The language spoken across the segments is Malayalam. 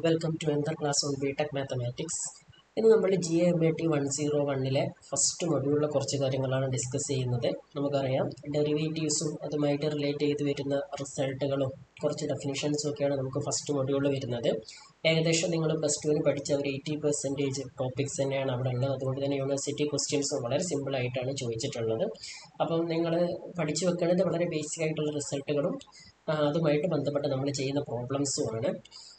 Welcome to another class on BTech Mathematics. ഇന്ന് നമ്മൾ GAMAT 101 ഫസ്റ്റ് മൊഡ്യൂളിലെ കുറച്ച് കാര്യങ്ങളാണ് ഡിസ്കസ് ചെയ്യുന്നത്. നമുക്കറിയാം ഡെറിവേറ്റീവ്സും അതുമായിട്ട് റിലേറ്റ് ചെയ്ത് വരുന്ന റിസൾട്ടുകളും കുറച്ച് ഡെഫിനിഷൻസും ഒക്കെയാണ് നമുക്ക് ഫസ്റ്റ് മൊഡ്യൂളിൽ വരുന്നത്. ഏകദേശം നിങ്ങൾ പ്ലസ് ടുവിന് പഠിച്ച ഒരു 80% ടോപ്പിക്സ് തന്നെയാണ് അവിടെ ഉള്ളത്. അതുകൊണ്ട് തന്നെ യൂണിവേഴ്സിറ്റി ക്വസ്റ്റ്യൻസും വളരെ സിമ്പിളായിട്ടാണ് ചോദിച്ചിട്ടുള്ളത്. അപ്പം നിങ്ങൾ പഠിച്ചു വെക്കേണ്ടത് വളരെ ബേസിക് ആയിട്ടുള്ള റിസൾട്ടുകളും അതുമായിട്ട് ബന്ധപ്പെട്ട് നമ്മൾ ചെയ്യുന്ന പ്രോബ്ലംസുമാണ്.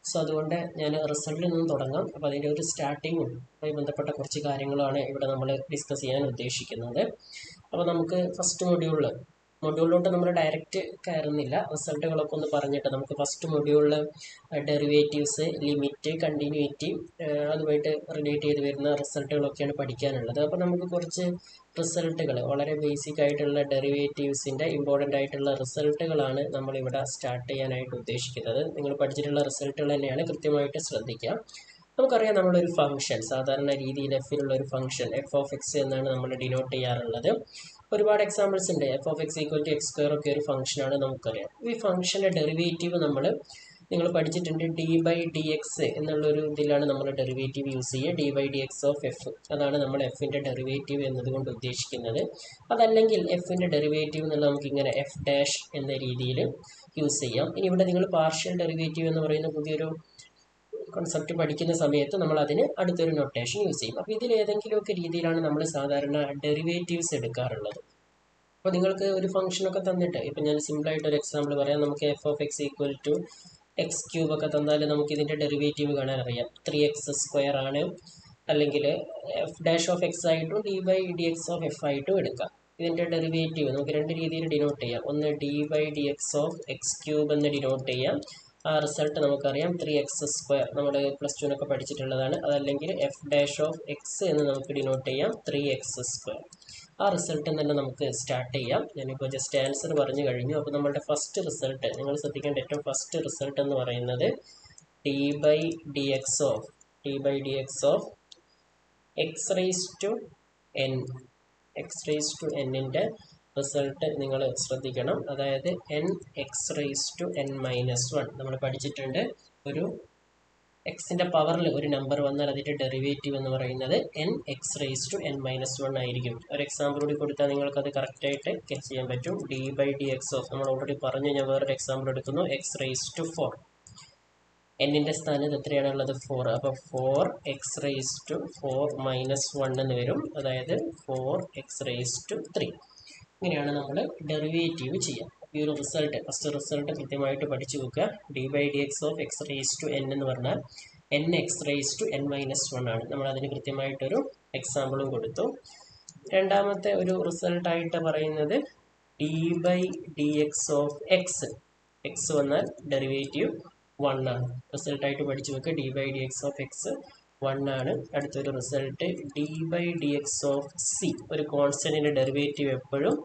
സോ അതുകൊണ്ട് ഞാൻ റിസൾട്ടിൽ നിന്നും തുടങ്ങാം. അപ്പോൾ അതിൻ്റെ ഒരു സ്റ്റാർട്ടിങ്ങും അതുമായി ബന്ധപ്പെട്ട കുറച്ച് കാര്യങ്ങളാണ് ഇവിടെ നമ്മൾ ഡിസ്കസ് ചെയ്യാൻ ഉദ്ദേശിക്കുന്നത്. അപ്പോൾ നമുക്ക് ഫസ്റ്റ് മൊഡ്യൂളിലോട്ട് നമ്മൾ ഡയറക്റ്റ് കയറുന്നില്ല. റിസൾട്ടുകളൊക്കെ ഒന്ന് പറഞ്ഞിട്ട് നമുക്ക് ഫസ്റ്റ് മൊഡ്യൂളിൽ ഡെറിവേറ്റീവ്സ്, ലിമിറ്റ്, കണ്ടിന്യൂറ്റി അതുമായിട്ട് റിലേറ്റ് ചെയ്ത് വരുന്ന റിസൾട്ടുകളൊക്കെയാണ് പഠിക്കാനുള്ളത്. അപ്പോൾ നമുക്ക് കുറച്ച് റിസൾട്ടുകൾ, വളരെ ബേസിക് ആയിട്ടുള്ള ഡെറിവേറ്റീവ്സിൻ്റെ ഇമ്പോർട്ടൻ്റ് ആയിട്ടുള്ള റിസൾട്ടുകളാണ് നമ്മളിവിടെ സ്റ്റാർട്ട് ചെയ്യാനായിട്ട് ഉദ്ദേശിക്കുന്നത്. നിങ്ങൾ പഠിച്ചിട്ടുള്ള റിസൾട്ടുകൾ തന്നെയാണ്, കൃത്യമായിട്ട് ശ്രദ്ധിക്കുക. നമുക്കറിയാം നമ്മളൊരു ഫംഗ്ഷൻ, സാധാരണ രീതിയിൽ എഫിലുള്ള ഒരു ഫംഗ്ഷൻ f(x) എന്നാണ് നമ്മൾ ഡിനോട്ട് ചെയ്യാറുള്ളത്. ഒരുപാട് എക്സാമ്പിൾസ് ഉണ്ട്. f(x = x² ഒക്കെ ഒരു ഫംഗ്ഷനാണ് നമുക്കറിയാം. ഈ ഫംഗ്ഷൻ്റെ ഡെറിവേറ്റീവ് നിങ്ങൾ പഠിച്ചിട്ടുണ്ട് d/dx എന്നുള്ളൊരു ഇതിലാണ് നമ്മൾ ഡെറിവേറ്റീവ് യൂസ് ചെയ്യുക. d/dx(f) അതാണ് നമ്മൾ എഫിൻ്റെ ഡെറിവേറ്റീവ് എന്നതുകൊണ്ട് ഉദ്ദേശിക്കുന്നത്. അതല്ലെങ്കിൽ എഫിൻ്റെ ഡെറിവേറ്റീവ് എന്നുള്ള നമുക്കിങ്ങനെ f' എന്ന രീതിയിൽ യൂസ് ചെയ്യാം. ഇനി ഇവിടെ നിങ്ങൾ പാർഷ്യൽ ഡെറിവേറ്റീവ് എന്ന് പറയുന്ന പുതിയൊരു കോൺസെപ്റ്റ് പഠിക്കുന്ന സമയത്ത് നമ്മൾ അതിന് അടുത്തൊരു നൊട്ടേഷൻ യൂസ് ചെയ്യും. അപ്പോൾ ഇതിലേതെങ്കിലുമൊക്കെ രീതിയിലാണ് നമ്മൾ സാധാരണ ഡെറിവേറ്റീവ്സ് എടുക്കാറുള്ളത്. അപ്പോൾ നിങ്ങൾക്ക് ഒരു ഫംഗ്ഷനൊക്കെ തന്നിട്ട്, ഇപ്പം ഞാൻ സിമ്പിളായിട്ട് ഒരു എക്സാമ്പിൾ പറയാം. നമുക്ക് f(x) = x³ ഒക്കെ തന്നാൽ നമുക്ക് ഇതിൻ്റെ ഡെറിവേറ്റീവ് കാണാൻ അറിയാം. 3x² ആണ്. അല്ലെങ്കിൽ f'(x) ആയിട്ടും d/dx(f) ആയിട്ടും എടുക്കാം. ഇതിൻ്റെ ഡെറിവേറ്റീവ് നമുക്ക് രണ്ട് രീതിയിൽ ഡിനോട്ട് ചെയ്യാം. ഒന്ന് d/dx(x³ എന്ന് ഡിനോട്ട് ചെയ്യാം. ആ റിസൾട്ട് നമുക്കറിയാം 3x², നമ്മൾ പ്ലസ് ടുവിനൊക്കെ പഠിച്ചിട്ടുള്ളതാണ്. അതല്ലെങ്കിൽ f'(x) എന്ന് നമുക്ക് ഡിനോട്ട് ചെയ്യാം 3x². ആ റിസൾട്ട് തന്നെ നമുക്ക് സ്റ്റാർട്ട് ചെയ്യാം. ഞാനിപ്പോൾ ജസ്റ്റ് ആൻസർ പറഞ്ഞു കഴിഞ്ഞു. അപ്പോൾ നമ്മളുടെ ഫസ്റ്റ് റിസൾട്ട്, നിങ്ങൾ ശ്രദ്ധിക്കേണ്ട ഏറ്റവും ഫസ്റ്റ് റിസൾട്ട് എന്ന് പറയുന്നത് d/dx(x⁻n)ൻ്റെ റിസൾട്ട് നിങ്ങൾ ശ്രദ്ധിക്കണം. അതായത് n(x⁻n−1) നമ്മൾ പഠിച്ചിട്ടുണ്ട്. ഒരു എക്സിൻ്റെ പവറിൽ ഒരു നമ്പർ വന്നാൽ അതിൻ്റെ ഡെറിവേറ്റീവ് എന്ന് പറയുന്നത് n(x⁻n−1) ആയിരിക്കും. ഒരു എക്സാമ്പിൾ കൂടി കൊടുത്താൽ നിങ്ങൾക്കത് കറക്റ്റായിട്ട് ഗെറ്റ് ചെയ്യാൻ പറ്റും. d/dx നമ്മൾ ഓൾറെഡി പറഞ്ഞു. ഞാൻ വേറൊരു എക്സാമ്പിൾ എടുക്കുന്നു. x⁻4. എന്നിൻ്റെ സ്ഥാനത്ത് എത്രയാണുള്ളത്? 4. അപ്പോൾ 4x⁻4−1 എന്ന് വരും. അതായത് 4x⁻3. ഇങ്ങനെയാണ് നമ്മൾ ഡെറിവേറ്റീവ് ചെയ്യുക. ഈ ഒരു റിസൾട്ട്, ഫസ്റ്റ് റിസൾട്ട് കൃത്യമായിട്ട് പഠിച്ചു വെക്കുക. d/dx(x⁻n) എന്ന് പറഞ്ഞാൽ n(x⁻n−1) ആണ്. നമ്മൾ അതിന് കൃത്യമായിട്ടൊരു എക്സാമ്പിളും കൊടുത്തു. രണ്ടാമത്തെ ഒരു റിസൾട്ടായിട്ട് പറയുന്നത് d/dx(x). x വന്നാൽ ഡെറിവേറ്റീവ് 1 ആണ്. റിസൾട്ടായിട്ട് പഠിച്ചു വെക്കുക. d/dx(x) 1 ആണ്. അടുത്തൊരു റിസൾട്ട് d/dx(c). ഒരു കോൺസ്റ്റന്റിന്റെ ഡെറിവേറ്റീവ് എപ്പോഴും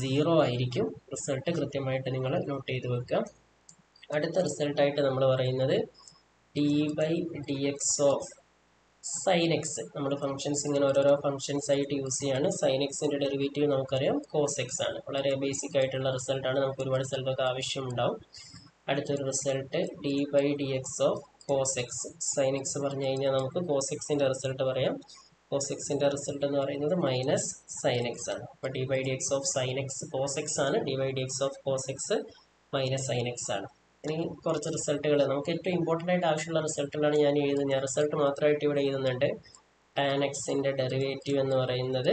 0 ആയിരിക്കും. റിസൾട്ട് കൃത്യമായിട്ട് നിങ്ങൾ നോട്ട് ചെയ്ത് വെക്കുക. അടുത്ത റിസൾട്ടായിട്ട് നമ്മൾ പറയുന്നത് d/dx(sin⁡x). നമ്മൾ ഫംഗ്ഷൻസ് ഇങ്ങനെ ഓരോരോ ഫംഗ്ഷൻസ് ആയിട്ട് യൂസ് ചെയ്യാണ്. sin⁡ന്റെ ഡെറിവേറ്റീവ് നമുക്കറിയാം cos⁡x ആണ്. വളരെ ബേസിക് ആയിട്ടുള്ള റിസൾട്ടാണ്. നമുക്ക് ഒരുപാട് സ്ഥലത്തൊക്കെ ആവശ്യമുണ്ടാവും. അടുത്തൊരു റിസൾട്ട് d/dx(cos⁡x). sin⁡x പറഞ്ഞു കഴിഞ്ഞാൽ നമുക്ക് cos⁡ന്റെ റിസൾട്ട് പറയാം. cos⁡ന്റെ റിസൾട്ട് എന്ന് പറയുന്നത് -sin⁡x ആണ്. അപ്പോൾ d/dx(sin⁡x) cos⁡x ആണ്. d/dx(cos⁡x) -sin⁡x ആണ്. ഇനി കുറച്ച് റിസൾട്ടുകൾ, നമുക്ക് ഏറ്റവും ഇമ്പോർട്ടൻ്റ് ആയിട്ട് ആവശ്യമുള്ള റിസൾട്ടുകളാണ് ഞാൻ എഴുതുന്നത്. ഞാൻ റിസൾട്ട് മാത്രമായിട്ട് ഇവിടെ എഴുതുന്നുണ്ട്. tan⁡ന്റെ ഡെറിവേറ്റീവ് എന്ന് പറയുന്നത്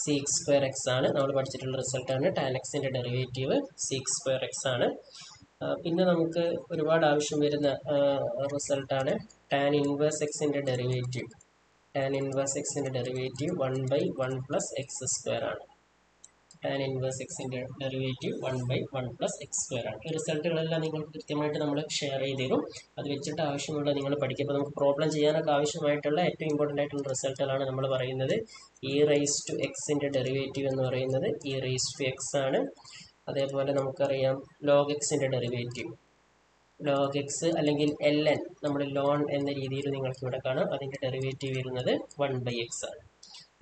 sec²x ആണ്. നമ്മൾ പഠിച്ചിട്ടുള്ള റിസൾട്ടാണ്. tan⁡ന്റെ ഡെറിവേറ്റീവ് sec²x ആണ്. പിന്നെ നമുക്ക് ഒരുപാട് ആവശ്യം വരുന്ന റിസൾട്ടാണ് tan−1x-ന്റെ ഡെറിവേറ്റീവ്. tan−1x-ന്റെ ഡെറിവേറ്റീവ് 1/1 + x² ആണ്. tan−1x-ന്റെ ഡെറിവേറ്റീവ് 1/1 + x² ആണ്. ഈ റിസൾട്ടുകളെല്ലാം നിങ്ങൾക്ക് കൃത്യമായിട്ട് നമ്മൾ ഷെയർ ചെയ്ത് തരും. അത് വെച്ചിട്ട് ആവശ്യമുള്ള നിങ്ങൾ പഠിക്കുക. അപ്പോൾ നമുക്ക് പ്രോബ്ലം ചെയ്യാനൊക്കെ ആവശ്യമായിട്ടുള്ള ഏറ്റവും ഇമ്പോർട്ടൻ്റ് ആയിട്ടുള്ള റിസൾട്ടുകളാണ് നമ്മൾ പറയുന്നത്. e⁻x-ന്റെ ഡെറിവേറ്റീവ് എന്ന് പറയുന്നത് e⁻x ആണ്. അതേപോലെ നമുക്കറിയാം log⁡ന്റെ ഡെറിവേറ്റീവ് log⁡, അല്ലെങ്കിൽ ln, നമ്മൾ ലോൺ എന്ന രീതിയിൽ നിങ്ങൾക്ക് ഇവിടെ കാണാം. അതിൻ്റെ ഡെറിവേറ്റീവ് വരുന്നത് 1/x ആണ്.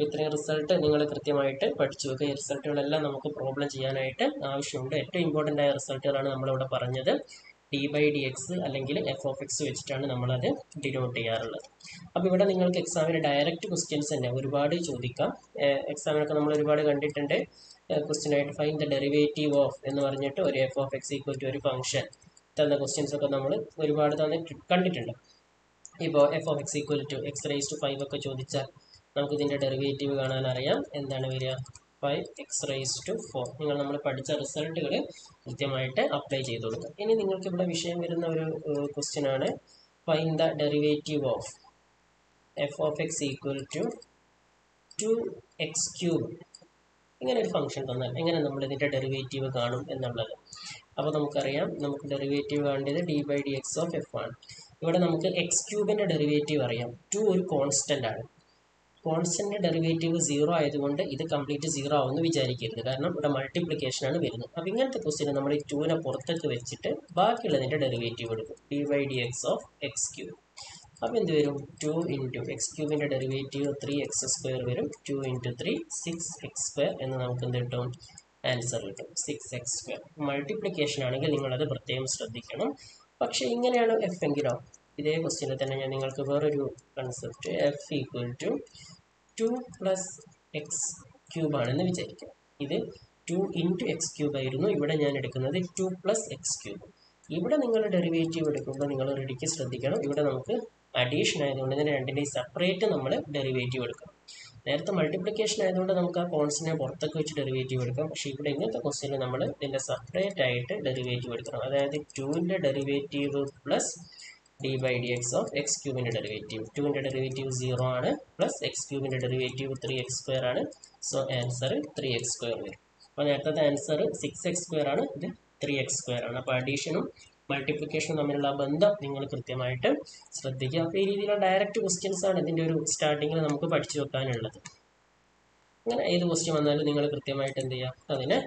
ഇത്രയും റിസൾട്ട് നിങ്ങൾ കൃത്യമായിട്ട് പഠിച്ചു വെക്കുക. ഈ റിസൾട്ടുകളെല്ലാം നമുക്ക് പ്രോബ്ലം ചെയ്യാനായിട്ട് ആവശ്യമുണ്ട്. ഏറ്റവും ഇമ്പോർട്ടൻ്റ് ആയ റിസൾട്ടുകളാണ് നമ്മളിവിടെ പറഞ്ഞത്. d/dx അല്ലെങ്കിൽ f(x) വെച്ചിട്ടാണ് നമ്മളത് ഡിനോട്ട് ചെയ്യാറുള്ളത്. അപ്പോൾ ഇവിടെ നിങ്ങൾക്ക് എക്സാമിന് ഡയറക്റ്റ് ക്വസ്റ്റ്യൻസ് തന്നെ ഒരുപാട് ചോദിക്കാം. എക്സാമിനൊക്കെ നമ്മൾ ഒരുപാട് കണ്ടിട്ടുണ്ട്. ക്വസ്റ്റ്യൻ ആയിട്ട് ഫൈൻഡ് ദ ഡെറിവേറ്റീവ് ഓഫ് എന്ന് പറഞ്ഞിട്ട് ഒരു f(x) ഈക്വൽ ടു ഒരു ഫംഗ്ഷൻ തന്ന ക്വസ്റ്റ്യൻസ് ഒക്കെ നമ്മൾ ഒരുപാട് കണ്ടിട്ടുണ്ട്. ഇപ്പോൾ f(x) ഈക്വൽ ടു x⁵5 ഒക്കെ ചോദിച്ചാൽ നമുക്ക് ഇതിൻ്റെ ഡെറിവേറ്റീവ് കാണാൻ അറിയാം. എന്താണ് വരിക? 5x⁴. നിങ്ങൾ നമ്മൾ പഠിച്ച റിസൾട്ടുകൾ കൃത്യമായിട്ട് അപ്ലൈ ചെയ്ത് കൊടുക്കുക. ഇനി നിങ്ങൾക്ക് ഇവിടെ വിഷയം വരുന്ന ഒരു ക്വസ്റ്റ്യൻ ആണ് find the derivative of f(x) equal to 2x³ ഇങ്ങനെ ഒരു ഫംഗ്ഷൻ തന്നാൽ എങ്ങനെ നമ്മൾ ഇതിൻ്റെ ഡെറിവേറ്റീവ് കാണും എന്നുള്ളത്. അപ്പോൾ നമുക്കറിയാം, നമുക്ക് ഡെറിവേറ്റീവ് കാണേണ്ടത് d/dx ഓഫ് f ആണ്. ഇവിടെ നമുക്ക് x³ ഡെറിവേറ്റീവ് അറിയാം. 2 ഒരു കോൺസ്റ്റൻ്റ് ആണ്. കോൺസ്റ്റന്റ് ഡെറിവേറ്റീവ് 0 ആയതുകൊണ്ട് ഇത് കംപ്ലീറ്റ് 0 ആവുമെന്ന് വിചാരിക്കരുത്. കാരണം ഇവിടെ മൾട്ടിപ്ലിക്കേഷൻ ആണ് വരുന്നത്. അപ്പോൾ ഇങ്ങനത്തെ ക്വസ്റ്റ്യൻ നമ്മൾ ഈ 2നെ പുറത്തേക്ക് വെച്ചിട്ട് ബാക്കിയുള്ളതിൻ്റെ ഡെറിവേറ്റീവ് എടുക്കും. d/dx of x³. അപ്പോൾ എന്ത് വരും? 2 ഇൻറ്റു x³ ഡെറിവേറ്റീവ് 3x² വരും. 2 ഇൻറ്റു 3 6x² എന്ന് നമുക്ക് എന്ത് കിട്ടും? ആൻസർ കിട്ടും 6x². മൾട്ടിപ്ലിക്കേഷൻ ആണെങ്കിൽ നിങ്ങളത് പ്രത്യേകം ശ്രദ്ധിക്കണം. പക്ഷേ ഇങ്ങനെയാണ് f എങ്കിലോ? ഇതേ ക്വസ്റ്റ്യനിൽ തന്നെ ഞാൻ നിങ്ങൾക്ക് വേറൊരു concept f equal to 2 + x³ ആണെന്ന് വിചാരിക്കാം. ഇത് 2 ഇൻറ്റു x³ ആയിരുന്നു. ഇവിടെ ഞാൻ എടുക്കുന്നത് 2 + x³. ഇവിടെ നിങ്ങൾ ഡെറിവേറ്റീവ് എടുക്കുമ്പോൾ നിങ്ങൾ റെഡിക്ക് ശ്രദ്ധിക്കണം. ഇവിടെ നമുക്ക് അഡീഷൻ ആയതുകൊണ്ട് ഇതിനെ രണ്ടിൻ്റെയും സെപ്പറേറ്റ് നമ്മൾ ഡെറിവേറ്റീവ് എടുക്കണം. നേരത്തെ മൾട്ടിപ്ലിക്കേഷൻ ആയതുകൊണ്ട് നമുക്ക് ആ കോൺസ്റ്റന്റിനെ പുറത്തൊക്കെ വെച്ച് ഡെറിവേറ്റീവ് എടുക്കാം. പക്ഷേ ഇവിടെ ഇങ്ങനത്തെ ക്വസ്റ്റ്യനിൽ നമ്മൾ ഇതിൻ്റെ സെപ്പറേറ്റ് ആയിട്ട് ഡെറിവേറ്റീവ് എടുക്കണം. അതായത് 2ൻ്റെ derivative plus d/dx of x³ derivative. 2ൻ്റെ ഡെറിവേറ്റീവ് 0 ആണ്, പ്ലസ് x³ ഡെറിവേറ്റീവ് 3x² ആണ്. സോ ആൻസർ 3x² വരും. അപ്പോൾ നേരത്തെ ആൻസർ 6x² ആണ്, ഇത് 3x² ആണ്. അപ്പോൾ അഡീഷനും മൾട്ടിപ്ലിക്കേഷനും തമ്മിലുള്ള ബന്ധം നിങ്ങൾ കൃത്യമായിട്ട് ശ്രദ്ധിക്കുക. അപ്പോൾ ഈ രീതിയിലുള്ള ഡയറക്റ്റ് ക്വസ്റ്റ്യൻസ് ആണ് ഇതിൻ്റെ ഒരു സ്റ്റാർട്ടിങ്ങിൽ നമുക്ക് പഠിച്ചു വെക്കാനുള്ളത്. അങ്ങനെ ഏത് ക്വസ്റ്റ്യൻ വന്നാലും നിങ്ങൾ കൃത്യമായിട്ട് എന്ത് ചെയ്യുക? അതിനെ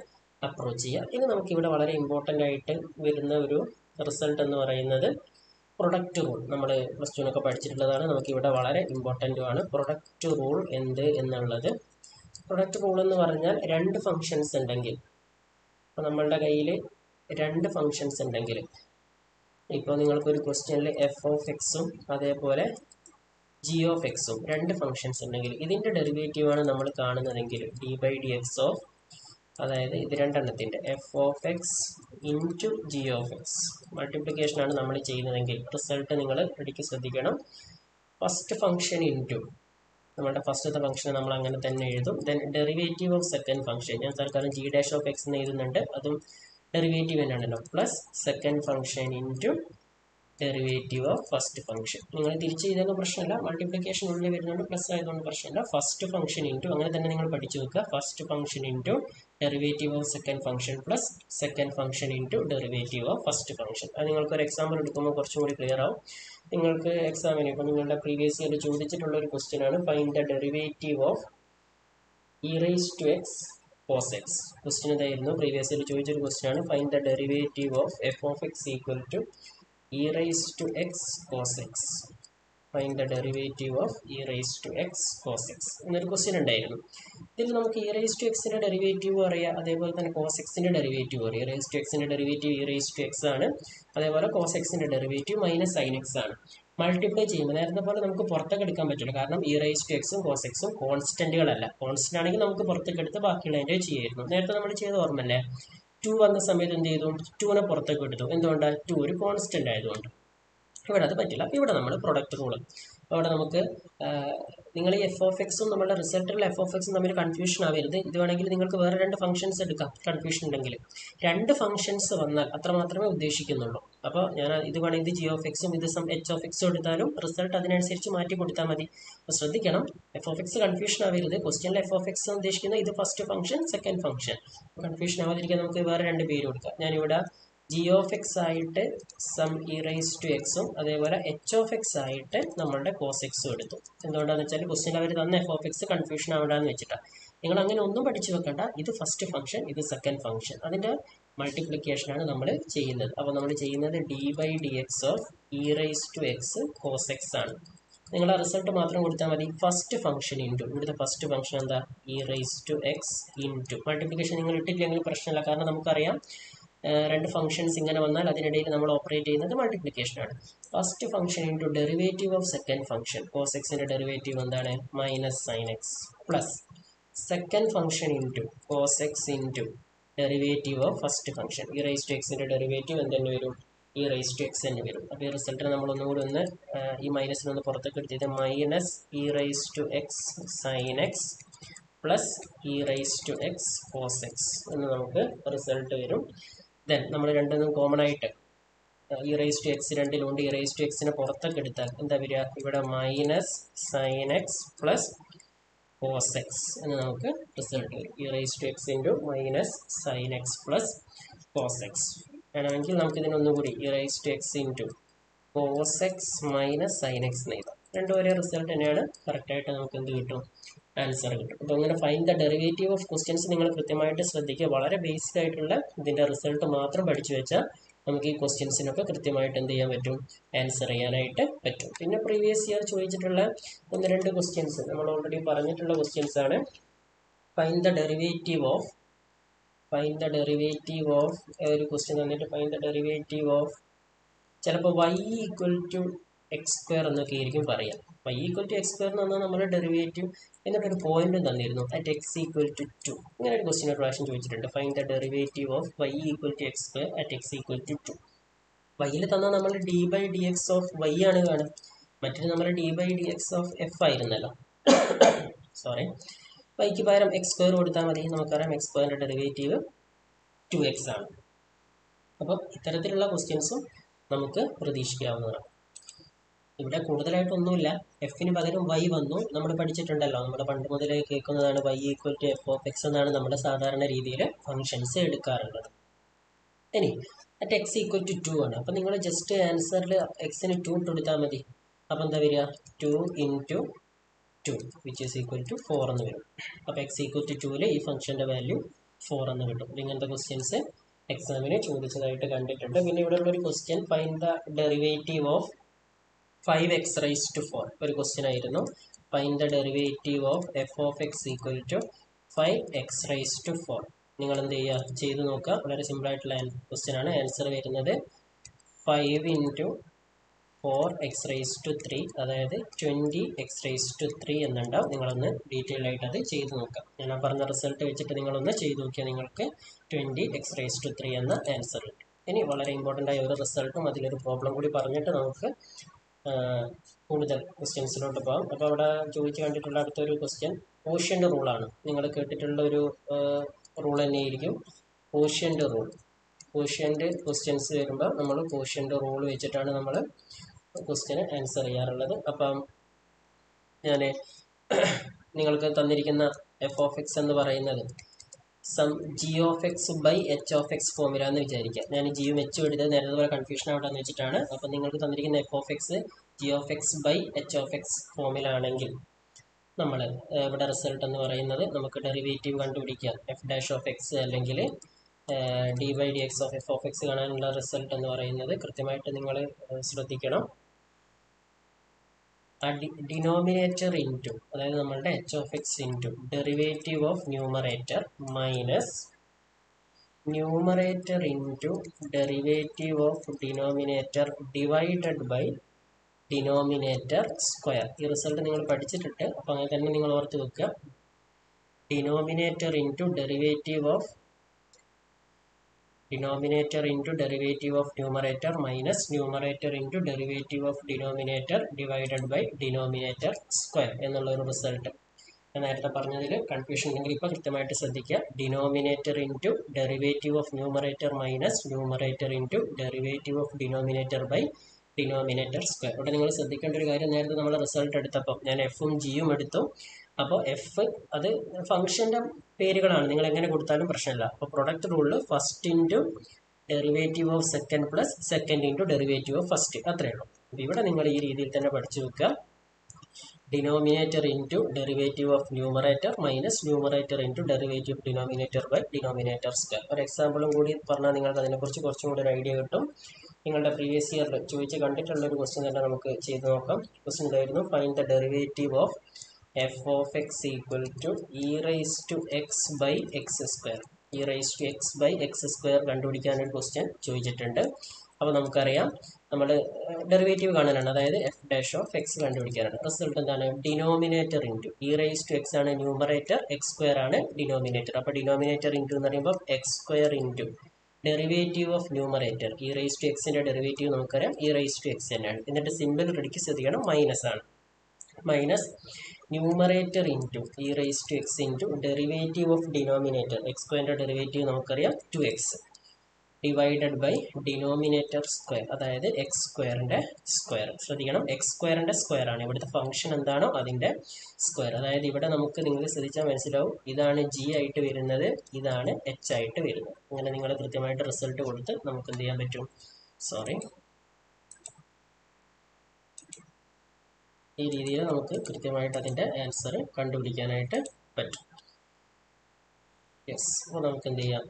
അപ്രോച്ച് ചെയ്യുക. ഇനി നമുക്കിവിടെ വളരെ ഇമ്പോർട്ടൻ്റ് ആയിട്ട് വരുന്ന ഒരു റിസൾട്ട് എന്ന് പറയുന്നത് പ്രൊഡക്റ്റ് റൂൾ. നമ്മൾ പ്ലസ് ടുവിനൊക്കെ പഠിച്ചിട്ടുള്ളതാണ്. നമുക്കിവിടെ വളരെ ഇമ്പോർട്ടൻ്റുമാണ് പ്രൊഡക്റ്റ് റൂൾ എന്ത് എന്നുള്ളത്. പ്രൊഡക്റ്റ് റൂൾ എന്ന് പറഞ്ഞാൽ രണ്ട് ഫങ്ഷൻസ് ഉണ്ടെങ്കിൽ, അപ്പോൾ നമ്മളുടെ കയ്യിൽ രണ്ട് ഫങ്ഷൻസ് ഉണ്ടെങ്കിൽ, ഇപ്പോൾ നിങ്ങൾക്കൊരു ക്വസ്റ്റ്യനിൽ f(x) അതേപോലെ g(x) രണ്ട് ഫങ്ഷൻസ് ഉണ്ടെങ്കിൽ ഇതിൻ്റെ ഡെറിവേറ്റീവാണ് നമ്മൾ കാണുന്നതെങ്കിൽ d/dx ഓഫ്, അതായത് ഇത് രണ്ടെണ്ണത്തിൻ്റെ f(x) ഇൻറ്റു g(x) മൾട്ടിപ്ലിക്കേഷനാണ് നമ്മൾ ചെയ്യുന്നതെങ്കിൽ റിസൾട്ട് നിങ്ങൾ ഇടയ്ക്ക് ശ്രദ്ധിക്കണം. ഫസ്റ്റ് ഫംഗ്ഷൻ ഇൻറ്റു നമ്മുടെ ഫസ്റ്റത്തെ ഫംഗ്ഷൻ നമ്മൾ അങ്ങനെ തന്നെ എഴുതും. Then derivative of second function, ഞാൻ തൽക്കാലം g'(x) എന്ന് എഴുതുന്നുണ്ട്, അതും ഡെറിവേറ്റീവ് തന്നെയാണല്ലോ, plus second function into derivative of first function. നിങ്ങൾ തിരിച്ച് ചെയ്തതിന് പ്രശ്നമില്ല, മൾട്ടിപ്ലിക്കേഷൻ ഉള്ളിൽ വരുന്നുണ്ട്, പ്ലസ് ആയതുകൊണ്ട് പ്രശ്നമില്ല. ഫസ്റ്റ് ഫംഗ്ഷൻ ഇൻറ്റു അങ്ങനെ തന്നെ നിങ്ങൾ പഠിച്ചു വെക്കുക. First function into derivative of second function plus second function into derivative of first function. അത് നിങ്ങൾക്കൊരു എക്സാമ്പിൾ എടുക്കുമ്പോൾ കുറച്ചും കൂടി ക്ലിയർ ആവും. നിങ്ങൾക്ക് എക്സാമിന് ഇപ്പോൾ നിങ്ങളുടെ പ്രീവിയസ് ഇയർ ചോദിച്ചിട്ടുള്ള ഒരു ക്വസ്റ്റ്യൻ ആണ് find the derivative of e⁻x cos x. Question ഇതായിരുന്നു, പ്രീവിയസ് ഇയർ ചോദിച്ചൊരു ക്വസ്റ്റ്യൻ ആണ്. Find the derivative of f(x) equal to e⁻x cos x. Find the derivative of e⁻x cos x എന്നൊരു ക്വസ്റ്റ്യൻ ഉണ്ടായിരുന്നു. ഇതിൽ നമുക്ക് e⁻x ഡെറിവേറ്റീവ് അറിയാം, അതേപോലെ തന്നെ cos x ഡെറിവേറ്റീവ് അറിയാം. e⁻x ഡെറിവേറ്റീവ് e⁻x ആണ്, അതേപോലെ cos x derivative -sin x ആണ്. മൾട്ടിപ്ലൈ ചെയ്യുമ്പോൾ നേരത്തെ പോലെ നമുക്ക് പുറത്തേക്ക് എടുക്കാൻ പറ്റില്ല, കാരണം e⁻xഉം cos x കോൺസ്റ്റന്റുകളല്ല. കോൺസ്റ്റന്റ് ആണെങ്കിൽ നമുക്ക് പുറത്തേക്ക് എടുത്ത് ബാക്കിയുള്ളതിൻ്റെ ചെയ്യായിരുന്നു. നേരത്തെ നമ്മൾ ചെയ്ത ഓർമ്മല്ലേ, 2 വന്ന സമയത്ത് എന്ത് ചെയ്തു? 2നെ പുറത്തേക്ക് എടുത്തു. എന്തുകൊണ്ടാണ്? 2 ഒരു കോൺസ്റ്റന്റ് ആയതുകൊണ്ട്. ഇവിടെ അത് പറ്റില്ല. അപ്പോൾ ഇവിടെ നമ്മൾ പ്രൊഡക്റ്റ് റൂൾ, അവിടെ നമുക്ക് നിങ്ങൾ ഈ f(x)ഉം നമ്മുടെ റിസൾട്ടിലുള്ള f(x)ഉം തമ്മിൽ കൺഫ്യൂഷൻ ആവരുത്. ഇത് വേണമെങ്കിൽ നിങ്ങൾക്ക് വേറെ രണ്ട് ഫംഗ്ഷൻസ് എടുക്കാം, കൺഫ്യൂഷൻ ഉണ്ടെങ്കിൽ. രണ്ട് ഫംഗ്ഷൻസ് വന്നാൽ അത്ര മാത്രമേ ഉദ്ദേശിക്കുന്നുള്ളൂ. അപ്പോൾ ഞാൻ ഇത് വേണമെങ്കിൽ g(x)ഉം ഇത് h(x) എടുത്താലും റിസൾട്ട് അതിനനുസരിച്ച് മാറ്റി കൊടുത്താൽ മതി. അപ്പോൾ ശ്രദ്ധിക്കണം, f(x) കൺഫ്യൂഷൻ ആവരുത്. ക്വസ്റ്റ്യനിൽ f(x) ഉദ്ദേശിക്കുന്നത് ഇത് first function second function. Confusion ആവാതിരിക്കാൻ നമുക്ക് വേറെ രണ്ട് പേര് കൊടുക്കാം. ഞാനിവിടെ g(x) ആയിട്ട് സം e⁻x ഉം അതേപോലെ h(x) ആയിട്ട് നമ്മളുടെ cos x എടുത്തു. എന്തുകൊണ്ടാണെന്ന് വെച്ചാൽ ക്വസ്റ്റ്യൻ അവർ തന്ന f(x) കൺഫ്യൂഷൻ ആവണ്ടെന്ന് വെച്ചിട്ടാണ്. നിങ്ങൾ അങ്ങനെ ഒന്നും പഠിച്ചു വെക്കണ്ട. ഇത് ഫസ്റ്റ് ഫംഗ്ഷൻ, ഇത് സെക്കൻഡ് ഫംഗ്ഷൻ, അതിൻ്റെ മൾട്ടിപ്ലിക്കേഷനാണ് നമ്മൾ ചെയ്യുന്നത്. അപ്പോൾ നമ്മൾ ചെയ്യുന്നത് d/dx of e⁻x cos x ആണ്. നിങ്ങൾ ആ റിസൾട്ട് മാത്രം കൊടുത്താൽ മതി. ഫസ്റ്റ് ഫംഗ്ഷൻ ഇൻറ്റു, ഇവിടുത്തെ ഫസ്റ്റ് ഫംഗ്ഷൻ എന്താ? e⁻x ഇൻറ്റു മൾട്ടിപ്ലിക്കേഷൻ നിങ്ങൾ ഇട്ടില്ലെങ്കിൽ പ്രശ്നമില്ല, കാരണം നമുക്കറിയാം രണ്ട് ഫംഗ്ഷൻസ് ഇങ്ങനെ വന്നാൽ അതിനിടയിൽ നമ്മൾ ഓപ്പറേറ്റ് ചെയ്യുന്നത് മൾട്ടിപ്ലിക്കേഷനാണ്. First function into derivative of second function, cos എക്സിൻ്റെ ഡെറിവേറ്റീവ് എന്താണ്? Minus sine x plus second function into cos x into derivative of first function. E rice to എക്സിൻ്റെ ഡെറിവേറ്റീവ് എന്തെന്ന് വരും? ഇ റൈസ് ടു എക്സ് തന്നെ വരും. അപ്പോൾ ഈ റിസൾട്ടിന് നമ്മൾ ഒന്നുകൂടി ഈ മൈനസിനൊന്ന് പുറത്തേക്ക് എടുത്തിട്ട് minus e rice to x sine x plus e rice to x cos x എന്ന് നമുക്ക് റിസൾട്ട് വരും. ദെൻ നമ്മൾ രണ്ടൊന്നും കോമൺ ആയിട്ട് ഇ റൈസ് ടു എക്സ് രണ്ടിലുണ്ട്, ഇ റൈസ് ടു എക്സിനെ പുറത്തേക്ക് എടുത്താൽ എന്താ വരിക? ഇവിടെ minus sine x plus cos x എന്ന് നമുക്ക് റിസൾട്ട് വരും. E rice to x into minus sine x plus cos x. വേണമെങ്കിൽ നമുക്ക് ഇതിനൊന്നുകൂടി e rice to x into cos x minus sine x എന്ന് എഴുതാം. രണ്ടും ഒരേ റിസൾട്ട് തന്നെയാണ്. കറക്റ്റായിട്ട് നമുക്ക് എന്ത് കിട്ടും? ആൻസർ കിട്ടും. അപ്പോൾ അങ്ങനെ find the derivative of questions നിങ്ങൾ കൃത്യമായിട്ട് ശ്രദ്ധിക്കുക. വളരെ ബേസിക് ആയിട്ടുള്ള ഇതിൻ്റെ റിസൾട്ട് മാത്രം പഠിച്ചു വെച്ചാൽ നമുക്ക് ഈ ക്വസ്റ്റ്യൻസിനൊക്കെ കൃത്യമായിട്ട് എന്ത് ചെയ്യാൻ പറ്റും? ആൻസർ ചെയ്യാനായിട്ട് പറ്റും. പിന്നെ പ്രീവിയസ് ഇയർ ചോദിച്ചിട്ടുള്ള ഒന്ന് രണ്ട് ക്വസ്റ്റ്യൻസ് നമ്മൾ ഓൾറെഡി പറഞ്ഞിട്ടുള്ള ക്വസ്റ്റ്യൻസ് ആണ്. ഫൈൻഡ് ദ ഡെറിവേറ്റീവ് ഓഫ് ഒരു ക്വസ്റ്റ്യൻ തന്നിട്ട് ഫൈൻഡ് ദ ഡെറിവേറ്റീവ് ഓഫ് ചിലപ്പോൾ y equal to x square എന്നൊക്കെ ആയിരിക്കും പറയാം. y equal to x square എന്ന് പറഞ്ഞാൽ നമ്മുടെ ഡെറിവേറ്റീവ് എന്നിട്ടൊരു പോയിന്റും തന്നിരുന്നു അറ്റ് എക്സ് ഈക്വൽ ടു 2. ഇങ്ങനെ ഒരു ക്വസ്റ്റ്യൻ ഒരു പ്രാവശ്യം ചോദിച്ചിട്ടുണ്ട്. Find the derivative of y equal to x square at x equal to 2. വൈയിൽ തന്നാൽ നമ്മൾ d by d x of y ആണ് കാണുക. മറ്റൊരു നമ്മൾ d by d x of f ആയിരുന്നല്ലോ. സോറി, വൈക്ക് പകരം എക്സ് സ്ക്വയർ കൊടുത്താൽ മതി. നമുക്കറിയാം എക്സ് സ്ക്വയറിൻ്റെ ഡെറിവേറ്റീവ് 2x ആണ്. അപ്പം ഇത്തരത്തിലുള്ള ക്വസ്റ്റ്യൻസും നമുക്ക് പ്രതീക്ഷിക്കാവുന്നതാണ്. ഇവിടെ കൂടുതലായിട്ടൊന്നുമില്ല. എഫിന് പകരം y വന്നു. നമ്മൾ പഠിച്ചിട്ടുണ്ടല്ലോ, നമ്മുടെ പണ്ട് മുതലേ കേൾക്കുന്നതാണ് y equal to f of x എന്നാണ് നമ്മുടെ സാധാരണ രീതിയിൽ ഫംഗ്ഷൻസ് എടുക്കാറുള്ളത്. ഇനി അറ്റ് എക്സ് ഈക്വൽ ടു 2 ആണ്. അപ്പം നിങ്ങൾ ജസ്റ്റ് ആൻസറിൽ എക്സിന് 2 ഇട്ട് കൊടുത്താൽ മതി. അപ്പം എന്താ വരിക? 2 into 2 which is equal to 4 എന്ന് വരും. അപ്പോൾ എക്സ് ഈക്വൽ ടു 2ൽ ഈ ഫംഗ്ഷൻ്റെ വാല്യൂ 4 എന്ന് കിട്ടും. ഇങ്ങനത്തെ ക്വസ്റ്റ്യൻസ് എക്സാമിന് ചോദിച്ചതായിട്ട് കണ്ടിട്ടുണ്ട്. പിന്നെ ഇവിടെ ഉള്ളൊരു question find the derivative of 5x raise to 4 ഒരു ക്വസ്റ്റ്യൻ ആയിരുന്നു. Find the derivative of f of x equal to 5x raise to 4. നിങ്ങൾ എന്ത് ചെയ്യുക? ചെയ്ത് നോക്കുക. വളരെ സിമ്പിൾ ആയിട്ടുള്ള ക്വസ്റ്റ്യൻ ആണ്. ആൻസർ വരുന്നത് 5 ഇൻറ്റു 4x റൈസ് ടു 3, അതായത് 20x റൈസ് ടു 3 എന്നുണ്ടാവും. നിങ്ങളൊന്ന് ഡീറ്റെയിൽ ആയിട്ട് അത് ചെയ്ത് നോക്കാം. ഞാൻ ആ പറഞ്ഞ റിസൾട്ട് വെച്ചിട്ട് നിങ്ങളൊന്ന് ചെയ്ത് നോക്കിയാൽ നിങ്ങൾക്ക് 20x റൈസ് ടു 3 എന്ന ആൻസർ കിട്ടും. ഇനി വളരെ ഇമ്പോർട്ടൻ്റ് ആയ ഒരു റിസൾട്ടും അതിലൊരു പ്രോബ്ലം കൂടി പറഞ്ഞിട്ട് നമുക്ക് കൂടുതൽ ക്വസ്റ്റ്യൻസിലോട്ട് പോകാം. അപ്പോൾ അവിടെ ചോദിച്ച് കണ്ടിട്ടുള്ള അടുത്തൊരു ക്വസ്റ്റ്യൻ കോഷ്യൻ്റ് റൂളാണ്. നിങ്ങൾ കേട്ടിട്ടുള്ള ഒരു റൂൾ തന്നെയായിരിക്കും കോഷ്യൻ്റ് റൂൾ. കോഷ്യൻ്റ് ക്വസ്റ്റ്യൻസ് വരുമ്പോൾ നമ്മൾ കോഷ്യൻ്റ് റൂൾ വെച്ചിട്ടാണ് നമ്മൾ ക്വസ്റ്റ്യന് ആൻസർ ചെയ്യാറുള്ളത്. അപ്പം ഞാൻ നിങ്ങൾക്ക് തന്നിരിക്കുന്ന എഫ് ഓഫ് എക്സ് എന്ന് പറയുന്നത് sum g of x by h of x ഫോമില എന്ന് വിചാരിക്കുക. ഞാൻ ജിയും എച്ചും എടുത്തത് നേരത്തെ പോലെ കൺഫ്യൂഷൻ ആവട്ടെന്ന് വെച്ചിട്ടാണ്. അപ്പം നിങ്ങൾക്ക് തന്നിരിക്കുന്ന f of x g of x by h of x ഫോമിലാണെങ്കിൽ നമ്മൾ ഇവിടെ റിസൾട്ട് എന്ന് പറയുന്നത് നമുക്ക് ഡെറിവേറ്റീവ് കണ്ടുപിടിക്കുക. എഫ് ഡാഷ് ഓഫ് എക്സ് അല്ലെങ്കിൽ d by d x of f of x കാണാനുള്ള റിസൾട്ട് എന്ന് പറയുന്നത് കൃത്യമായിട്ട് നിങ്ങൾ ശ്രദ്ധിക്കണം. ആ ഡിനോമിനേറ്റർ ഇൻറ്റു, അതായത് നമ്മളുടെ h of x into derivative of numerator minus numerator into derivative of denominator divided by denominator square. ഈ റിസൾട്ട് നിങ്ങൾ പഠിച്ചിട്ടുണ്ട്. അപ്പോൾ അങ്ങനെ തന്നെ നിങ്ങൾ ഓർത്ത് വെക്കുക. Denominator into derivative of numerator minus numerator into derivative of denominator divided by denominator square എന്നുള്ള ഒരു റിസൾട്ട്. ഞാൻ നേരത്തെ പറഞ്ഞതിൽ കൺഫ്യൂഷൻ ഉണ്ടെങ്കിൽ ഇപ്പോൾ കൃത്യമായിട്ട് ശ്രദ്ധിക്കുക. Denominator into derivative of numerator minus numerator into derivative of denominator by denominator square. ഇവിടെ നിങ്ങൾ ശ്രദ്ധിക്കേണ്ട ഒരു കാര്യം, നേരത്തെ നമ്മൾ റിസൾട്ട് എടുത്തപ്പോൾ ഞാൻ എഫും ജിയും എടുത്തു. അപ്പോൾ എഫ് അത് ഫംഗ്ഷൻ്റെ പേരുകളാണ്, നിങ്ങൾ എങ്ങനെ കൊടുത്താലും പ്രശ്നമില്ല. അപ്പോൾ പ്രൊഡക്റ്റ് റൂളിൽ first into derivative of second plus second into derivative of first, അത്രയേ ഉള്ളൂ. അപ്പോൾ ഇവിടെ നിങ്ങൾ ഈ രീതിയിൽ തന്നെ പഠിച്ചു വെക്കുക. Denominator into derivative of numerator minus numerator into derivative of denominator by denominator square. ഒരു എക്സാമ്പിളും കൂടി പറഞ്ഞാൽ നിങ്ങൾക്ക് അതിനെക്കുറിച്ച് കുറച്ചും കൂടി ഒരു ഐഡിയ കിട്ടും. നിങ്ങളുടെ പ്രീവിയസ് ഇയറിൽ ചോദിച്ച് കണ്ടിട്ടുള്ള ഒരു ക്വസ്റ്റ്യൻ തന്നെ നമുക്ക് ചെയ്ത് നോക്കാം. ക്വസ്റ്റ്യൻ ഉണ്ടായിരുന്നു find the derivative of f of x equal to e rice to x by x square. E rice to x by x square കണ്ടുപിടിക്കാനൊരു ക്വസ്റ്റ്യൻ ചോദിച്ചിട്ടുണ്ട്. അപ്പോൾ നമുക്കറിയാം നമ്മൾ ഡെറിവേറ്റീവ് കാണാനാണ്, അതായത് എഫ് ഡാഷ് ഓഫ് എക്സ് കണ്ടുപിടിക്കാനാണ്. റിസൾട്ട് എന്താണ്? Denominator into e rice to x ആണ് ന്യൂമറേറ്റർ, എക്സ് സ്ക്വയർ ആണ് ഡിനോമിനേറ്റർ. അപ്പോൾ ഡിനോമിനേറ്റർ ഇൻറ്റു എന്ന് പറയുമ്പോൾ x square into derivative of numerator e rice to എക്സിൻ്റെ ഡെറിവേറ്റീവ് നമുക്കറിയാം ഇ റൈസ് ടു എക്സ് തന്നെയാണ്. എന്നിട്ട് സിമ്പിൾ റെഡിക്ക് ശ്രദ്ധിക്കണം, മൈനസ് ആണ്. Minus numerator into e rice to x into derivative of denominator x സ്ക്വയറിൻ്റെ ഡെറിവേറ്റീവ് നമുക്കറിയാം 2x divided by denominator square, അതായത് എക്സ് സ്ക്വയറിൻ്റെ സ്ക്വയർ. ശ്രദ്ധിക്കണം, എക്സ് സ്ക്വയറിൻ്റെ സ്ക്വയർ ആണ്, ഇവിടുത്തെ ഫംഗ്ഷൻ എന്താണോ അതിൻ്റെ സ്ക്വയർ. അതായത് ഇവിടെ നമുക്ക് നിങ്ങൾക്ക് ശ്രദ്ധിച്ചാൽ മനസ്സിലാവും, ഇതാണ് ജി ആയിട്ട് വരുന്നത്, ഇതാണ് എച്ച് ആയിട്ട് വരുന്നത്. അങ്ങനെ നിങ്ങൾ കൃത്യമായിട്ട് റിസൾട്ട് കൊടുത്ത് നമുക്ക് എന്ത് ചെയ്യാൻ പറ്റും? ഈ രീതിയിൽ നമുക്ക് കൃത്യമായിട്ട് അതിൻ്റെ ആൻസർ കണ്ടുപിടിക്കാനായിട്ട് പറ്റും. യെസ്, അപ്പോൾ നമുക്ക് എന്ത് ചെയ്യാം,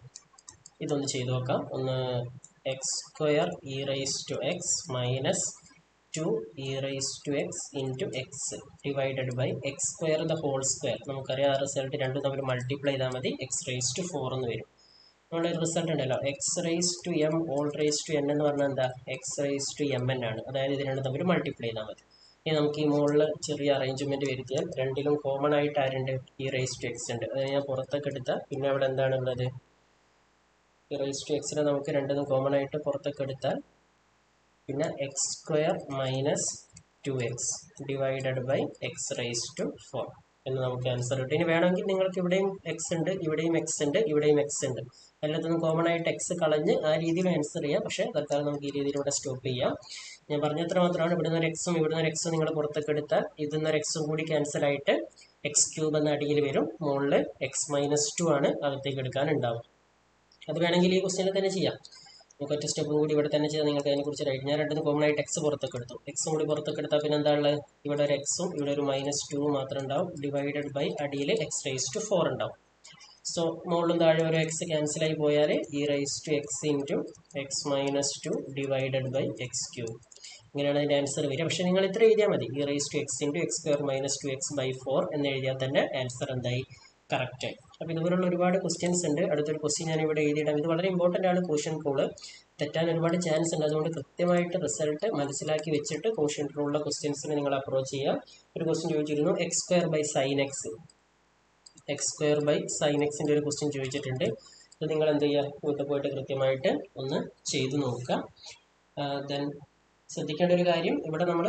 ഇതൊന്ന് ചെയ്ത് നോക്കാം. ഒന്ന് x square e rice to x minus 2 e rice to x into x divided by x square the whole square. നമുക്കറിയാം ആ റിസൾട്ട് രണ്ടും തമ്മിൽ മൾട്ടിപ്ലൈ ചെയ്താൽ മതി, എക്സ് റൈസ് ടു 4 എന്ന് വരും. നമ്മുടെ റിസൾട്ട് ഉണ്ടല്ലോ, x rise to m all rise to n എന്ന് പറഞ്ഞാൽ എന്താ? X rise to m n ആണ്. അതായത് ഇത് രണ്ടും തമ്മിൽ മൾട്ടിപ്ലൈ ചെയ്താൽ മതി. ഇനി നമുക്ക് ഈ മുകളിൽ ചെറിയ അറേഞ്ച്മെന്റ് വരുത്തിയാൽ രണ്ടിലും കോമൺ ആയിട്ട് ആരുണ്ട്? ഇ റൈസ് ടു എക്സ് ഉണ്ട്. അത് ഞാൻ പുറത്തൊക്കെ എടുത്താൽ പിന്നെ അവിടെ എന്താണുള്ളത്? ഇ റൈസ് ടു എക്സിനെ നമുക്ക് രണ്ടും കോമൺ ആയിട്ട് പുറത്തൊക്കെ എടുത്താൽ പിന്നെ x square minus 2x divided by x rise to 4 എന്ന് നമുക്ക് ആൻസർ കിട്ടും. ഇനി വേണമെങ്കിൽ നിങ്ങൾക്ക് ഇവിടെയും എക്സ് ഉണ്ട്, ഇവിടെയും എക്സ് ഉണ്ട്, ഇവിടെയും എക്സ് ഉണ്ട്, എല്ലാത്തിനും കോമൺ ആയിട്ട് എക്സ് കളഞ്ഞ് ആ രീതിയിൽ ആൻസർ ചെയ്യാം. പക്ഷേ തൽക്കാലം നമുക്ക് ഈ രീതിയിലൂടെ സ്റ്റോപ്പ് ചെയ്യാം. ഞാൻ പറഞ്ഞത്ര മാത്രമാണ്. ഇവിടുന്ന് ഒരു എക്സും ഇവിടുന്ന് ഒരു എക്സും നിങ്ങൾ പുറത്തേക്ക് എടുത്താൽ ഇതിന്ന് ഒരു എക്സും കൂടി ക്യാൻസൽ ആയിട്ട് എക്സ് ക്യൂബ് എന്ന അടിയിൽ വരും. മുകളിൽ എക്സ് മൈനസ് 2 ആണ് അകത്തേക്ക് എടുക്കാനുണ്ടാവും. അത് വേണമെങ്കിൽ ഈ ക്വസ്റ്റ്യനിൽ തന്നെ ചെയ്യാം. നമുക്ക് ഒറ്റ സ്റ്റെപ്പും കൂടി ഇവിടെ തന്നെ ചെയ്താൽ നിങ്ങൾക്ക് അതിനെക്കുറിച്ച് റൈറ്റ്. ഞാൻ രണ്ടും കോമൺ ആയിട്ട് എക്സ് പുറത്തേക്ക് എടുത്തു. എക്സും കൂടി പുറത്തേക്ക് എടുത്താൽ പിന്നെ എന്താ ഉള്ളത്? ഇവിടെ ഒരു എക്സും ഇവിടെ ഒരു -2 മാത്രം ഉണ്ടാവും. ഡിവൈഡഡ് ബൈ അടിയിൽ എക്സ് റൈസ് ടു 4 ഉണ്ടാവും. സോ മുകളിലും താഴെ ഒരു എക്സ് ക്യാൻസൽ ആയി പോയാൽ e rice to x into x minus 2 divided by x cube. ഇങ്ങനെയാണ് അതിൻ്റെ ആൻസർ വരിക. പക്ഷേ നിങ്ങൾ ഇത്ര എഴുതിയാൽ മതി, e rice to x into x square minus 2x by 4 എന്ന് എഴുതിയാൽ തന്നെ ആൻസർ എന്തായി? കറക്റ്റായി. അപ്പോൾ ഇതുപോലുള്ള ഒരുപാട് ക്വസ്റ്റ്യൻസ് ഉണ്ട്. അടുത്തൊരു ക്വസ്റ്റ്യൻ ഞാൻ ഇവിടെ എഴുതിയിടാം. ഇത് വളരെ ഇമ്പോർട്ടൻ്റ് ആണ്. ക്വസ്റ്റ്യൻ റൂള് തെറ്റാൻ ഒരുപാട് ചാൻസ് ഉണ്ട്. അതുകൊണ്ട് കൃത്യമായിട്ട് റിസൾട്ട് മനസ്സിലാക്കി വെച്ചിട്ട് ക്വസ്റ്റ്യൻ റൂളിലെ ക്വസ്റ്റ്യൻസിനെ നിങ്ങൾ അപ്രോച്ച് ചെയ്യുക. ഒരു ക്വസ്റ്റ്യൻ ചോദിച്ചിരുന്നു, x square by sine x. X square by sine എക്സിൻ്റെ ഒരു ക്വസ്റ്റ്യൻ ചോദിച്ചിട്ടുണ്ട്. ഇത് നിങ്ങൾ എന്ത് ചെയ്യുക? വീട്ടിൽ പോയിട്ട് കൃത്യമായിട്ട് ഒന്ന് ചെയ്തു നോക്കുക. ദെൻ ശ്രദ്ധിക്കേണ്ട ഒരു കാര്യം, ഇവിടെ നമ്മൾ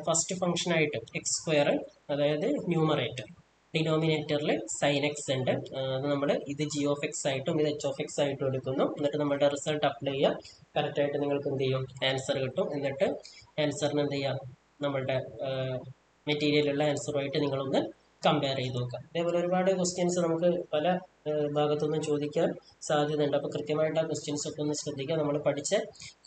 ഫസ്റ്റ് ഫംഗ്ഷനായിട്ട് എക്സ് സ്ക്വയർ, അതായത് ന്യൂമറേറ്റർ, ഡിനോമിനേറ്ററിൽ സൈൻ എക്സ് ഉണ്ട്. അത് നമ്മൾ ഇത് ജി ഓഫ് എക്സ് ആയിട്ടും ഇത് എച്ച് ഓഫ് എക്സ് ആയിട്ടും എടുക്കുന്നു. എന്നിട്ട് നമ്മുടെ റിസൾട്ട് അപ്ലൈ ചെയ്യുക. കറക്റ്റായിട്ട് നിങ്ങൾക്ക് എന്ത് ചെയ്യും? ആൻസർ കിട്ടും. എന്നിട്ട് ആൻസറിന് എന്ത് ചെയ്യാം? നമ്മളുടെ മെറ്റീരിയലുള്ള ആൻസറുമായിട്ട് നിങ്ങളൊന്ന് കമ്പയർ ചെയ്ത് നോക്കാം. അതേപോലെ ഒരുപാട് ക്വസ്റ്റ്യൻസ് നമുക്ക് പല ഭാഗത്തുനിന്നും ചോദിക്കാൻ സാധ്യതയുണ്ട്. അപ്പോൾ കൃത്യമായിട്ട് ആ ക്വസ്റ്റ്യൻസ് ഒക്കെ ഒന്ന് ശ്രദ്ധിക്കുക. നമ്മൾ പഠിച്ച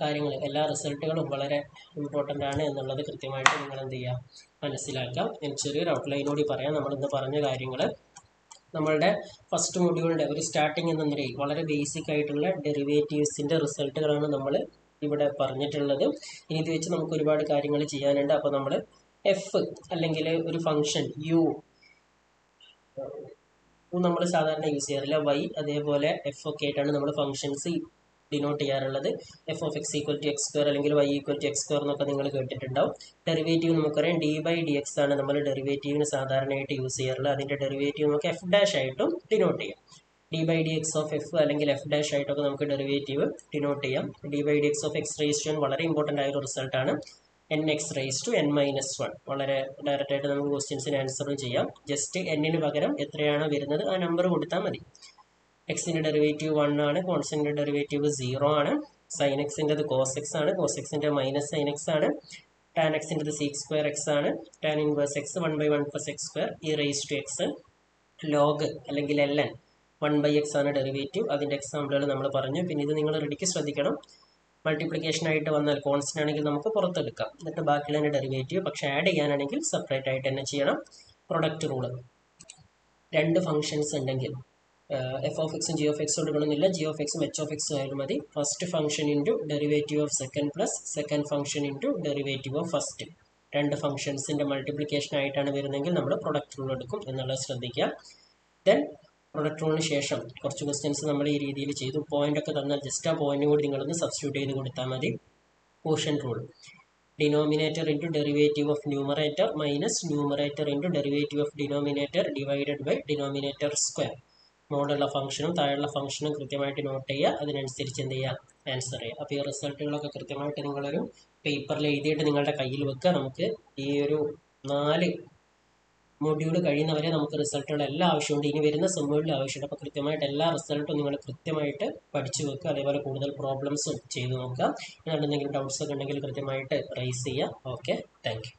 കാര്യങ്ങൾ, എല്ലാ റിസൾട്ടുകളും വളരെ ഇമ്പോർട്ടൻ്റ് ആണ് എന്നുള്ളത് കൃത്യമായിട്ട് നിങ്ങൾ എന്ത് ചെയ്യുക? മനസ്സിലാക്കാം. ഞാൻ ചെറിയൊരു ഔട്ട്ലൈനോടി പറയാം. നമ്മളിന്ന് പറഞ്ഞ കാര്യങ്ങൾ നമ്മളുടെ ഫസ്റ്റ് മൊഡ്യൂളിൻ്റെ ഒരു സ്റ്റാർട്ടിങ് എന്ന നിലയിൽ വളരെ ബേസിക് ആയിട്ടുള്ള ഡെറിവേറ്റീവ്സിൻ്റെ റിസൾട്ടുകളാണ് നമ്മൾ ഇവിടെ പറഞ്ഞിട്ടുള്ളത്. ഇനി ഇത് വെച്ച് നമുക്ക് ഒരുപാട് കാര്യങ്ങൾ ചെയ്യാനുണ്ട്. അപ്പോൾ നമ്മൾ എഫ് അല്ലെങ്കിൽ ഒരു ഫംഗ്ഷൻ യു നമ്മൾ സാധാരണ യൂസ് ചെയ്യാറില്ല. വൈ അതേപോലെ എഫ് ഒക്കെ ആയിട്ടാണ് നമ്മൾ ഫംഗ്ഷൻസ് ഡിനോട്ട് ചെയ്യാറുള്ളത്. F of x equal to x square അല്ലെങ്കിൽ y equal to x square എന്നൊക്കെ നിങ്ങൾ കേട്ടിട്ടുണ്ടാവും. ഡെറിവേറ്റീവ് നമുക്കറിയാം ഡി ബൈ ഡി എക്സ് ആണ് നമ്മൾ ഡെറിവേറ്റീവിന് സാധാരണയായിട്ട് യൂസ് ചെയ്യാറുള്ളത്. അതിൻ്റെ ഡെറിവേറ്റീവ് നമുക്ക് എഫ് ഡാഷ് ആയിട്ടും ഡിനോട്ട് ചെയ്യാം. D by d x of f അല്ലെങ്കിൽ എഫ് ഡാഷ് ആയിട്ടൊക്കെ നമുക്ക് ഡെറിവേറ്റീവ് ഡിനോട്ട് ചെയ്യാം. D by d x of x rise to n വളരെ ഇമ്പോർട്ടൻ്റ് ആയ ഒരു റിസൾട്ടാണ്. N x rise to n minus 1 വളരെ ഡയറക്റ്റ് ആയിട്ട് നമുക്ക് ക്വസ്റ്റ്യൻസിന് ആൻസറും ചെയ്യാം. ജസ്റ്റ് എന്നിന് പകരം എത്രയാണോ വരുന്നത് ആ നമ്പർ കൊടുത്താൽ മതി. എക്സിൻ്റെ ഡെറിവേറ്റീവ് 1 ആണ്, കോൺസ്റ്റൻ്റെ ഡെറിവേറ്റീവ് 0 ആണ്, സൈൻ എക്സിൻ്റെത് കോസ് എക്സ് ആണ്, കോസ് എക്സിൻ്റെ മൈനസ് സൈൻ എക്സ് ആണ്, ടാൻ എക്സിൻ്റെത് സീക്സ് സ്ക്വയർ എക്സ് ആണ്, tan inverse x 1/1 plus x square, e rice to x, log അല്ലെങ്കിൽ ln 1/x ആണ് ഡെറിവേറ്റീവ്. അതിൻ്റെ എക്സാമ്പിളുകൾ നമ്മൾ പറഞ്ഞു. പിന്നെ ഇത് നിങ്ങൾ റെഡിക്ക് ശ്രദ്ധിക്കണം. മൾട്ടിപ്ലിക്കേഷൻ ആയിട്ട് വന്നാൽ കോൺസ്റ്റന്റ് ആണെങ്കിൽ നമുക്ക് പുറത്തെടുക്കാം. എന്നിട്ട് ബാക്കിയുള്ള ഡെറിവേറ്റീവ്. പക്ഷേ ആഡ് ചെയ്യാനാണെങ്കിൽ സെപ്പറേറ്റ് ആയിട്ട് തന്നെ ചെയ്യണം. പ്രൊഡക്റ്റ് റൂള്, രണ്ട് ഫംഗ്ഷൻസ് ഉണ്ടെങ്കിൽ എഫ് ഓഫ് എക്സും ജി ഓഫ് എക്സും എടുക്കണമെന്നില്ല, ജി ഓഫ് എക്സും എച്ച് ഓഫ് എക്സും ആയാലും മതി. First function into derivative of second plus second function into derivative of first. രണ്ട് ഫംഗ്ഷൻസിൻ്റെ മൾട്ടിപ്ലിക്കേഷൻ ആയിട്ടാണ് വരുന്നതെങ്കിൽ നമ്മൾ പ്രൊഡക്റ്റ് റൂൾ എടുക്കും എന്നുള്ളത് ശ്രദ്ധിക്കുക. ദെൻ പ്രൊഡക്റ്റ് റൂളിന് ശേഷം കുറച്ച് ക്വസ്റ്റ്യൻസ് നമ്മൾ ഈ രീതിയിൽ ചെയ്തു. പോയിൻ്റൊക്കെ തന്നാൽ ജസ്റ്റ് ആ പോയിൻ്റ് കൂടി നിങ്ങളൊന്ന് സബ്സ്റ്റിറ്റ്യൂട്ട് ചെയ്ത് കൊടുത്താൽ മതി. Quotient rule, denominator into derivative of numerator minus numerator into derivative of denominator divided by denominator square. മോഡുള്ള ഫംഗ്ഷനും താഴെയുള്ള ഫംഗ്ഷനും കൃത്യമായിട്ട് നോട്ട് ചെയ്യുക, അതിനനുസരിച്ച് എന്ത് ചെയ്യുക, ആൻസർ ചെയ്യുക. അപ്പോൾ ഈ റിസൾട്ടുകളൊക്കെ കൃത്യമായിട്ട് നിങ്ങളൊരു പേപ്പറിൽ എഴുതിയിട്ട് നിങ്ങളുടെ കയ്യിൽ വെക്കുക. നമുക്ക് ഈ ഒരു 4 മൊഡ്യൂൾ കഴിയുന്നവരെ നമുക്ക് റിസൾട്ടുകൾ എല്ലാം ആവശ്യമുണ്ട്. ഇനി വരുന്ന സെമ്മുകളിൽ ആവശ്യമുണ്ട്. അപ്പോൾ കൃത്യമായിട്ട് എല്ലാ റിസൾട്ടും നിങ്ങൾ കൃത്യമായിട്ട് പഠിച്ചു വെക്കുക. അതേപോലെ കൂടുതൽ പ്രോബ്ലംസും ചെയ്തു നോക്കുക. എന്തെങ്കിലും ഡൗട്ട്സ് ഒക്കെ ഉണ്ടെങ്കിൽ കൃത്യമായിട്ട് റൈസ് ചെയ്യുക. Okay, thank you.